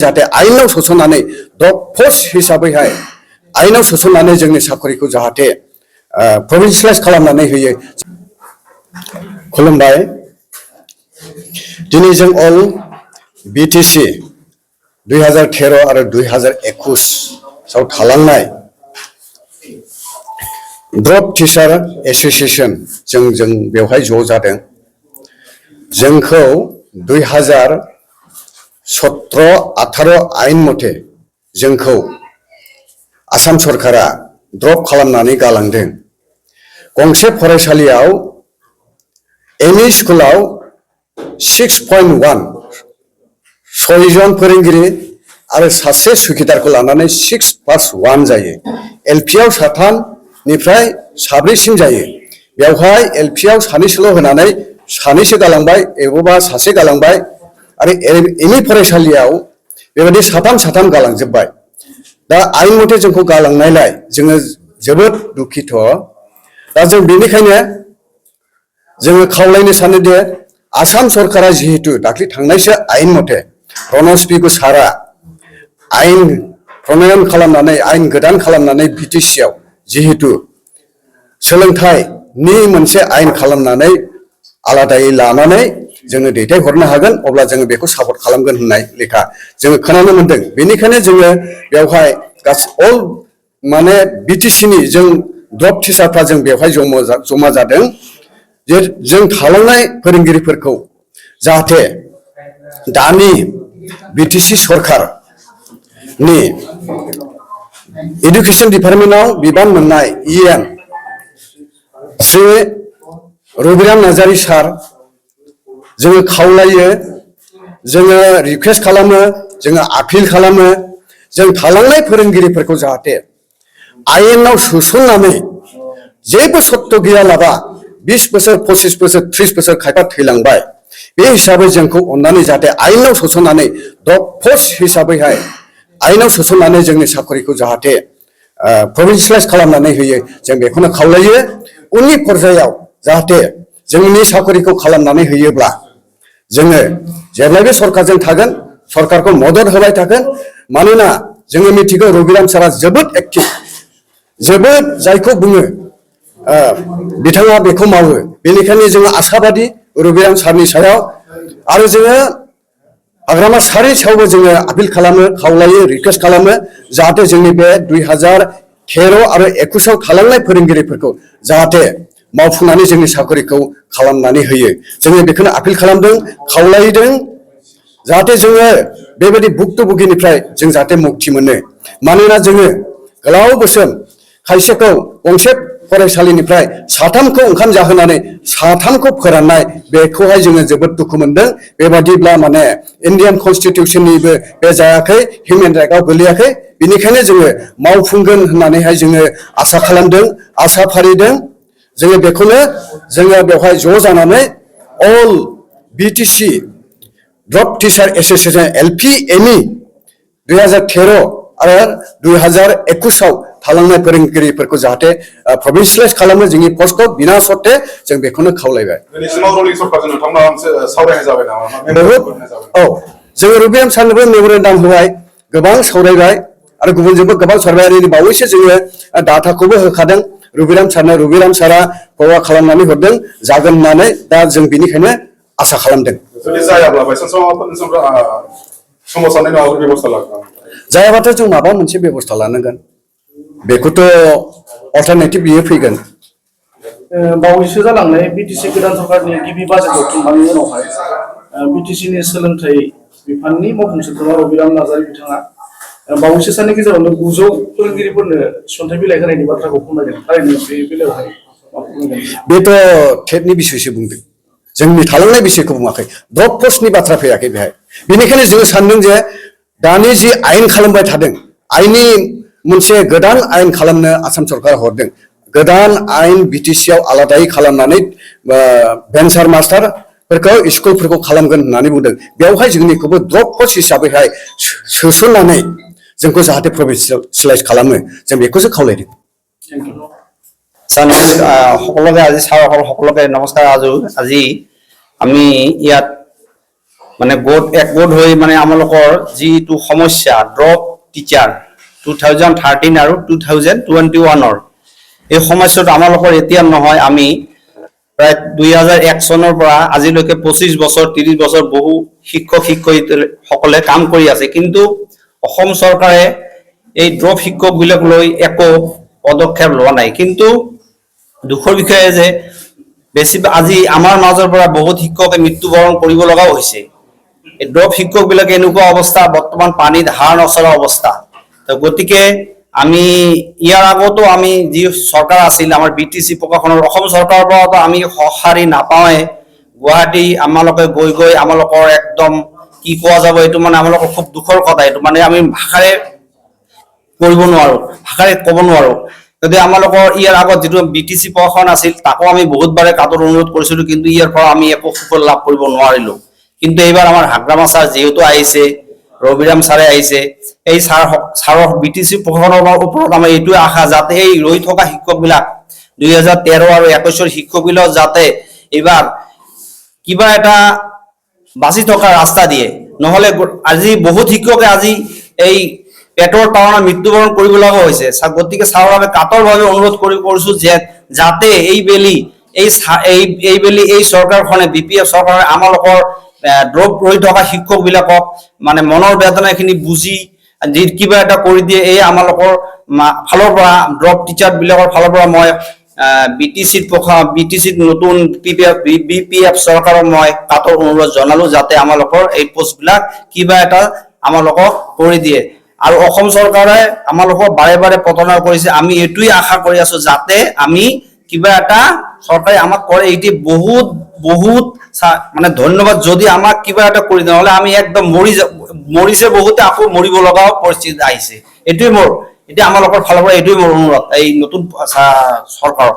जाहाथे आयेनाव सोसननानै drop post हिसाबैहाय आयेनाव सोसननानै जोंनि साखरिखौ जाहाथे प्रभिन्सियेलाइज खालामनानै होयो। खुलुमबाय। दिनै जों अल बिटिसि 2013 आरो 2021 आव थालांनाय ड्रप टिचार एसोसिएशन जों बेवहाय ज' जादों। जोंखौ 2017-18 आयेन मथे जोंखौ आसाम सरकारा ड्रप खालामनानै गालांदों। गंसे फरायसालियाव एमइ स्कुलाव 6.1 6 फोरोंगिरि आरो सासे सुखिदारखौ लानानै 6+1 जायो। एलपिआव 3 निफ्राय 7सिम जायो। बेवहाय एलपिआव 2सल' होनानै 2सो गालांबाय एबा सासे गालांबाय आरो एमइ फरायसालियाव बेबायदि 3 गालांजोब्बाय। दा आयेन मथे जोंखौ गालांनायलाय जोङो जोबोद दुखित। दा जों बेनिखायनो जोङो खावलायनो सानोदि आसाम सरकारा जिहेतु दाख्लै थांनायसो आयेन मथे प्रनस पि सारा आयेन प्रनयन खालामनानै आयेन गोदान खालामनानै बिटिसिआव जिहेतु सोलोंथाइनि मोनसे आयेन खालामनानै आलादायै लानानै जोङो दैथायहरनो हागोन, अब्ला जोङो बेखौ सापर्ट खालामगोन होननाय लेखा जोङो खोनानो मोनदों। बेनिखायनो जोङो बेवहाय अल माने बिटिसिनि जों ड्रप टिचारफ्रा जों बेवहाय जमा जादों जे जों थालांनाय फोरोंगिरिफोरखौ जाहाथे दानि बिटिसि सरकारनि एडुकेशन डिपार्टमेन्टआव बिबान मोननाय इएन श्री रबिराम नार्जारी सार जोङो खावलायो, जोङो रिक्वेस्ट खालामो, जोङो आपिल खालामो, जों थालांनाय फोरोंगिरिफोरखौ जाहाथे आयेनाव सोसननानै जेबो सत्त गैयालाबा 20 बोसोर 25 बोसोर 30 बोसोर खायफा थैलांबाय, बे हिसाबै जोंखौ अननानै जाहाथे आयेनाव सोसननानै ड्रप पोस्ट हिसाबैहाय आयेनाव सोसननानै जोंनि साखरिखौ जाहाथे प्रभिन्सियेलाइज खालामनानै होयो, जों बेखौनो खावलायो। उननि पर्यायाव जाहाथे जोंनि साखरिखौ खालामनानै होयोब्ला जोङो जेब्लायबो सरकारजों थागोन, सरकारखौ मदद होबाय थागोन। मानोना जोङो मिथिगौ रबिराम सारा जोबोद एक्टिभ, जोबोद जायखौ बुङो बिथाङा बेखौ मावो। बेनिखायनो जोङो आसाबादि रबिराम सारनि सायाव आरो जोङो हाग्रामा सारनि सायावबो जोङो आपिल खालामो, खावलायो, रिक्वेस्ट खालामो जाहाथे जोंनि बे 2013 आरो 21 थालांनाय फोरोंगिरिफोरखौ जाहाथे मावफुंनानै जोंनि साखरिखौ खालामनानै होयो। जोङो बेखौनो आपिल खालामदों, खावलायदों जाहाथे जोङो बेबायदि भुक्तभोगिनिफ्राय जों जाहाथे मुक्ति मोनो। मानोना जोङो गोलाव बोसोर खायसेखौ गंसे फरायसालिनिफ्राय 3खौ ओंखाम जाहोनानै 3खौ फोराननाय, बेखौहाय जोङो जोबोद दुखु मोनदों। बेबादिब्ला माने इन्डियान कनस्टिटिउसननिबो बे जायाखै, हिउमेन राइटआव गोलैयाखै। बेनिखायनो जोङो मावफुंगोन होननानैहाय जोङो आसा खालामदों, आसा फारिदों। जोङो बेखौनो जोङो बेवहाय ज' जानानै all BTC drop teacher association LP ME 2013 आरो 2021 आव थालांनाय फोरोंगिरिफोरखौ जाहाथे प्रभिन्सियेलाइज खालामो जोंनि पस्टखौ बिना सर्ते, जों बेखौनो खावलायबाय। औ, जोङो रबिराम सारनोबो मेम'रेन्डाम होबाय, गोबां सावरायबाय आरो गुबुनजोंबो गोबां सावरायबाय। बावैसो जोङो डाटाखौबो होखादों रबिराम सारनो। रबिराम सारा फरवार्ड खालामनानै हरदों जागोन होननानै। दा जों बेनिखायनो आसा खालामदों। जायाबाथ' जों माबा मोनसे बेबस्था लानांगोन, बेखौथ' अल्टारनेटिभ बियो फैगोन। बावैसो जालांनाय बिटिसि गोदान सरकारनि गिबि बाजेटआव खुंनायनि उनावहाय बिटिसिनि सोलोंथाइ बिफाननि मावफुं सोद्रोमा रबिराम नार्जारी बिथाङा बावैसो साननि गेजेरावनो 900 फोरोंगिरिफोरनो थिसनथाइ बिलाइ होनायनि बाथ्राखौ फोरमायदों। थारैनो बे बेलायावहाय बेथ' टेटनि बिसयसो बुंदों, जोंनि थालांनाय बिसयखौ बुङाखै। ड्रप पस्टनि बाथ्रा फैयाखै बेहाय। बेनिखायनो जोङो सानदों जे दानि जि आयेन खालामबाय थादों, आयेननि मोनसे गोदान आयेन खालामनो आसाम सरकारा हरदों। गोदान आयेन बिटिसिआव आलादायै खालामनानै भेन्सार मास्टारफोरखौ स्कुलफोरखौ खालामगोन होननानै बुंदों। बेवहाय जोंनिखौबो ड्रप पस्ट हिसाबैहाय सोसननानै जोंखौ जाहाथे प्रभिन्सियेलाइज खालामो, जों बेखौसो खावलायदों। সকলোকে আজি ছাৰসকল সকলোকে নমস্কাৰ। আজি আমি ইয়াত মানে একগোট হৈ মানে আমালোকৰ যিটো সমস্যা ড্ৰপ টিচাৰ 2013 আৰু 2021 এই সমস্যাটো আমালোকৰ এতিয়া নহয় আমি প্ৰায় 2001 চনৰ পৰা আজিলৈকে 25 বছৰ 30 বছৰ বহু শিক্ষক শিক্ষয়িত্ৰীসকলে কাম কৰি আছে কিন্তু অসম চৰকাৰে এই ড্ৰপ শিক্ষক বিলাক লৈ একো পদক্ষেপ লোৱা নাই কিন্তু দুখৰ বিষয়ে যে বেছি আজি আমাৰ মাজৰ পৰা বহুত শিক্ষকে মৃত্যুবৰণ কৰিব লগাও হৈছে এই ড্ৰপ শিক্ষক বিলাকে এনেকুৱা অৱস্থা বৰ্তমান পানীত হাড় নচলা অৱস্থা তো গতিকে আমি ইয়াৰ আগতো আমি যি চৰকাৰ আছিল আমাৰ বিটিসি প্ৰশাসনৰ অসম চৰকাৰৰ পৰা আমি সহাৰি নাপাওঁৱে গুৱাহাটী আমালোকে গৈ আমালোকৰ একদম কি কোৱা যাব এইটো মানে আমালোকৰ খুব দুখৰ কথা এইটো মানে আমি ভাষাৰে কৰিব নোৱাৰো ভাষাৰে ক'ব নোৱাৰো যদি আমালোকৰ ইয়াৰ আগত যিটো বিটিসি প্ৰশাসন আছিল তাকো আমি বহুতবাৰে কাটৰ অনুৰোধ কৰিছিলো কিন্তু ইয়াৰ পৰা আমি একো সুফল লাভ কৰিব নোৱাৰিলো কিন্তু এইবাৰ আমাৰ হাগ্ৰামা ছাৰ যেহেতু আহিছে ৰবিৰাম ছাৰে আহিছে এই ছাৰৰ বিটিসি প্ৰশাসনৰ ওপৰত আমাৰ এইটো আশা যাতে এই ৰৈ থকা শিক্ষকবিলাক 2013 আৰু 21 শিক্ষকবিলাক যাতে এইবাৰ কিবা এটা বাসি থকা ৰাস্তা দিয়ে নহলে আজি বহুত শিক্ষকে আজি এই পেটৰ টাউনৰ মৃত্যুবৰণ কৰিব লগা হৈছে গতিকে ছাৰৰ আমি কাটৰভাৱে অনুৰোধ কৰিছো যে যাতে এই চৰকাৰখনে বিপিএফ চৰকাৰে আমালোকৰ ড্ৰপ ৰৈ থকা শিক্ষক বিলাকক মানে মনৰ বেদনাখিনি বুজি কিবা এটা কৰি দিয়ে এই আমালোকৰ ফালৰ পৰা ড্ৰপ টিচাৰ বিলাকৰ ফালৰ পৰা মই বিটিসিত নতুন বিপিএফ চৰকাৰক মই কাটৰ অনুৰোধ জনালো যাতে আমালোকৰ এই পোষ্ট বিলাক কিবা এটা আমালোকক কৰি দিয়ে আৰু অসম চৰকাৰে আমালোকক বাৰে বাৰে পতন কৰিছে আমি এইটোই আশা কৰি আছো যাতে আমি কিবা এটা চৰকাৰে আমাক কৰে এটি বহুত মানে ধন্যবাদ যদি আমাক কিবা এটা কৰি নহলে আমি একদম মৰিছে বহুতে আকৌ মৰিব লগা পৰিস্থিতি আহিছে এটোই মোৰ এতিয়া আমালোকৰ ফালৰ পৰা এটোই মোৰ অনুৰোধ এই নতুন চৰকাৰক